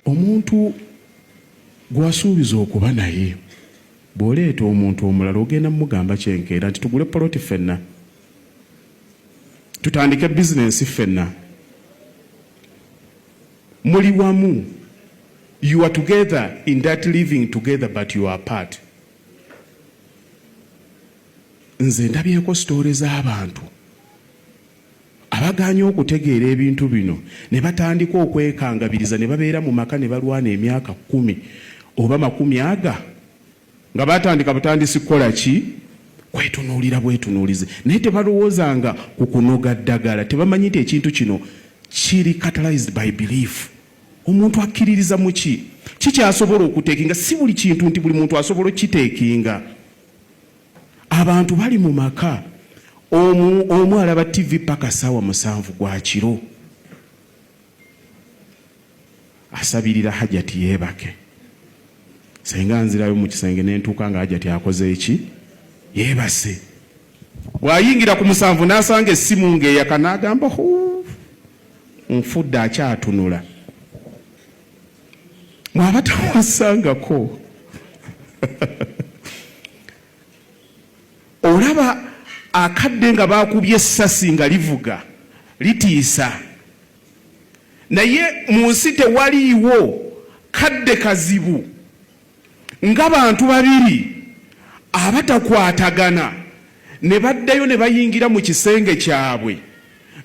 omuntu gwasuubiza okuba naye bw'oleeta omuntu omulala ogenda mugamba kyenkeera nti tugule poloti ffenna, tutandike bizinensi ffenna, muli wamu, you are together in that living together but you are apart. Nze ndabyeko sitoore z'abantu abaganya okutegeera ebintu bino ne batandika okwekangabiriza ne babeera mu maka ne balwana emyaka 10 oba 10 nga batandika butandisi kukola ki? Kwetunuulira bwetunuulize. Naye tebalowoozanga ku kunoga ddagala, tebamanyi nti ekintu kino kiri catalyzed by belief. Omuntu akkiririza mu ki? Kikyasobola okuteekinga, si buli kintu nti buli muntu asobola okiteekinga. Abantu bali mu maka, omu alaba TV paka ssaawa 7 gwa kiro, asabirira Hajati yeebake. Senga nzirayo mu kisenge n'entuuka nga Hajati akoze eki? Yeebase. Bw'ayingira ku 7 n'asanga essimu ng'eyaka n'agamba nfudde akyatunula. Mwaba tawasangako. Olaba akadde nga bakubye essasi nga livuga litiisa, naye mu nsi tewaliiwo kadde kazibu ng'abantu babiri abatakwatagana ne baddayo ne bayingira mu kisenge kyabwe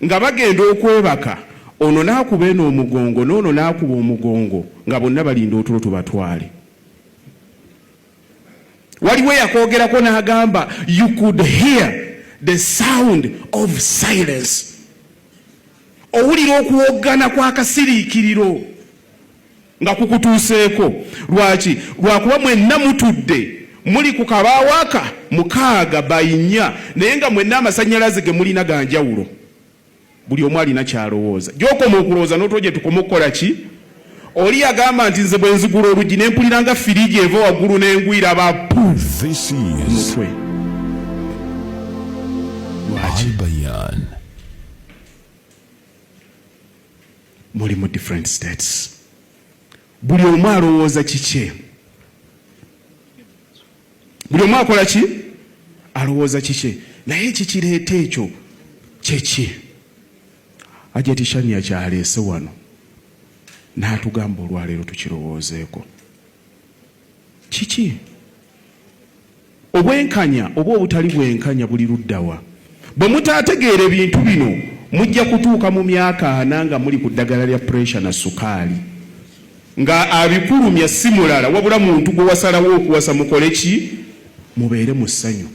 nga bagenda okwebaka, ono n'akuba eno omugongo n'ono n'akuba omugongo nga bonna balinda otulo tubatwale. Waliwo yakoogerako n'agamba you could hear the sound of silence. Owulira okuwoggana kw'akasiriikiriro nga kukutuuseeko. Lwaki? Lwakuba mwenna mutudde muli ku kabaawo aka 6 by 4 naye nga mwenna amasannyalaze ge mulina ga njawulo. Buli omu alina kyalowooza. Gy'okoma okulowooza n'otwo gye tukoma okukola ki? Oli agamba nti nze bwe nzigula oluggi ne mpulira nga firiji eva waggulu n'engwira aba mutwe. Lwaki? Muli mu different states. Buli omu alowooza kike. Buli omu akola ki? Alowooza kike. Naye kikireeta ekyo kyeki? Hajati Shania kyaleese wano n'atugamba olwaleero tukirowoozeeko. Kiki? Obwenkanya oba obutali bwenkanya buli luddawa. Bwe mutaategeera ebintu bino mujja kutuuka mu myaka 4 nga muli ku ddagala lya pressure na sukaali, nga abikulumya si mulala wabula muntu gwe wasalawo okuwasa mukole ki? Mubeere mu ssanyu.